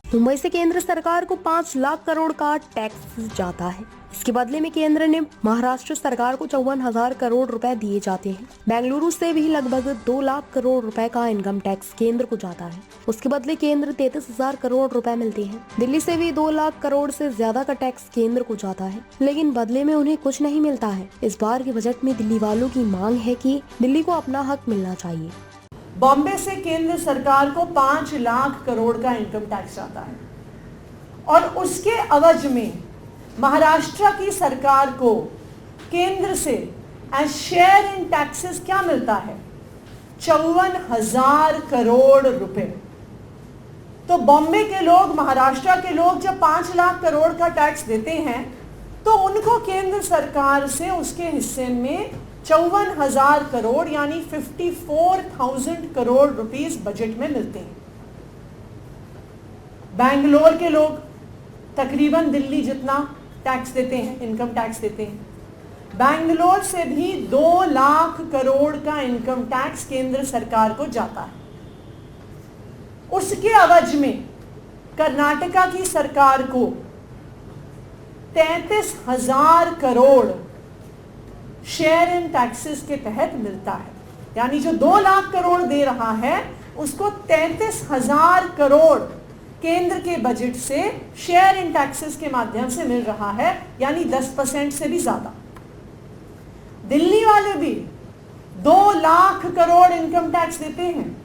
मुंबई से केंद्र सरकार को 5 लाख करोड़ का टैक्स जाता है। इसके बदले में केंद्र ने महाराष्ट्र सरकार को 54,000 करोड़ रुपए दिए जाते हैं। बेंगलुरु से भी लगभग 2 लाख करोड़ रुपए का इनकम टैक्स केंद्र को जाता है। उसके बदले केंद्र 33,000 करोड़ रुपए मिलते हैं। दिल्ली से भी 2 लाख करोड़ से ज्यादा का टैक्स केंद्र को जाता है, लेकिन बदले में उन्हें कुछ नहीं मिलता है। इस बार के बजट में दिल्ली वालों की मांग है कि दिल्ली को अपना हक मिलना चाहिए। बॉम्बे से केंद्र सरकार को 5 लाख करोड़ का इनकम टैक्स आता है और उसके अवज में महाराष्ट्र की सरकार को केंद्र से एज शेयर इन टैक्सेस क्या मिलता है? 54,000 करोड़ रुपए। तो बॉम्बे के लोग, महाराष्ट्र के लोग जब 5 लाख करोड़ का टैक्स देते हैं तो उनको केंद्र सरकार से उसके हिस्से में 54,000 करोड़ यानी 54,000 करोड़ रुपीस बजट में मिलते हैं। बैंगलोर के लोग तकरीबन दिल्ली जितना टैक्स देते हैं, इनकम टैक्स देते हैं। बैंगलोर से भी 2 लाख करोड़ का इनकम टैक्स केंद्र सरकार को जाता है। उसके अवज में कर्नाटका की सरकार को 33,000 करोड़ शेयर इन टैक्सेस के तहत मिलता है। यानी जो 2 लाख करोड़ दे रहा है उसको 33,000 करोड़ केंद्र के बजट से शेयर इन टैक्सेस के माध्यम से मिल रहा है, यानी 10% से भी ज्यादा। दिल्ली वाले भी 2 लाख करोड़ इनकम टैक्स देते हैं,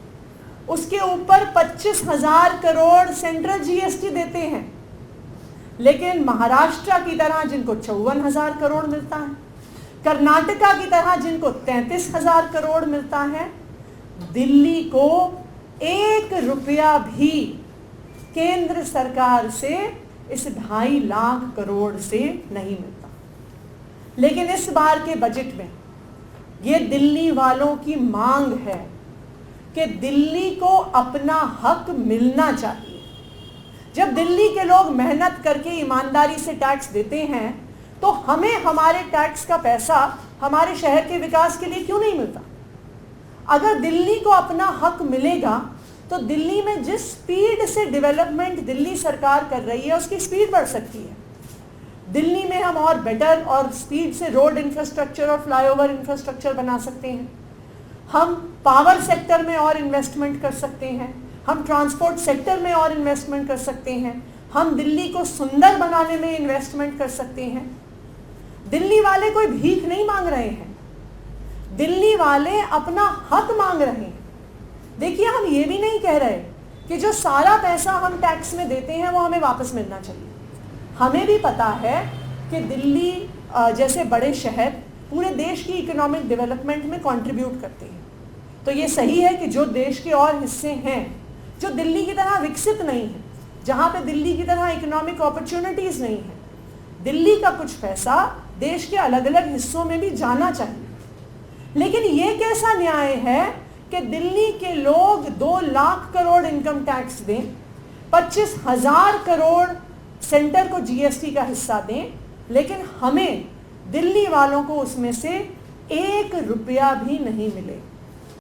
उसके ऊपर 25,000 करोड़ सेंट्रल जीएसटी देते हैं। लेकिन महाराष्ट्र की तरह जिनको 54,000 करोड़ मिलता है, कर्नाटका की तरह जिनको 33,000 करोड़ मिलता है, दिल्ली को 1 रुपया भी केंद्र सरकार से इस 2.5 लाख करोड़ से नहीं मिलता। लेकिन इस बार के बजट में ये दिल्ली वालों की मांग है कि दिल्ली को अपना हक मिलना चाहिए। जब दिल्ली के लोग मेहनत करके ईमानदारी से टैक्स देते हैं तो हमें हमारे टैक्स का पैसा हमारे शहर के विकास के लिए क्यों नहीं मिलता? अगर दिल्ली को अपना हक मिलेगा तो दिल्ली में जिस स्पीड से डेवलपमेंट दिल्ली सरकार कर रही है उसकी स्पीड बढ़ सकती है। दिल्ली में हम और बेटर और स्पीड से रोड इंफ्रास्ट्रक्चर और फ्लाईओवर इंफ्रास्ट्रक्चर बना सकते हैं। हम पावर सेक्टर में और इन्वेस्टमेंट कर सकते हैं, हम ट्रांसपोर्ट सेक्टर में और इन्वेस्टमेंट कर सकते हैं, हम दिल्ली को सुंदर बनाने में इन्वेस्टमेंट कर सकते हैं। दिल्ली वाले कोई भीख नहीं मांग रहे हैं, दिल्ली वाले अपना हक मांग रहे हैं। देखिए, हम ये भी नहीं कह रहे कि जो सारा पैसा हम टैक्स में देते हैं वो हमें वापस मिलना चाहिए। हमें भी पता है कि दिल्ली जैसे बड़े शहर पूरे देश की इकोनॉमिक डेवलपमेंट में कंट्रीब्यूट करते हैं। तो ये सही है कि जो देश के और हिस्से हैं जो दिल्ली की तरह विकसित नहीं है, जहाँ पे दिल्ली की तरह इकोनॉमिक अपॉर्चुनिटीज़ नहीं है, दिल्ली का कुछ पैसा देश के अलग अलग हिस्सों में भी जाना चाहिए। लेकिन ये कैसा न्याय है कि दिल्ली के लोग 2 लाख करोड़ इनकम टैक्स दें, 25,000 करोड़ सेंटर को जीएसटी का हिस्सा दें, लेकिन हमें दिल्ली वालों को उसमें से 1 रुपया भी नहीं मिले।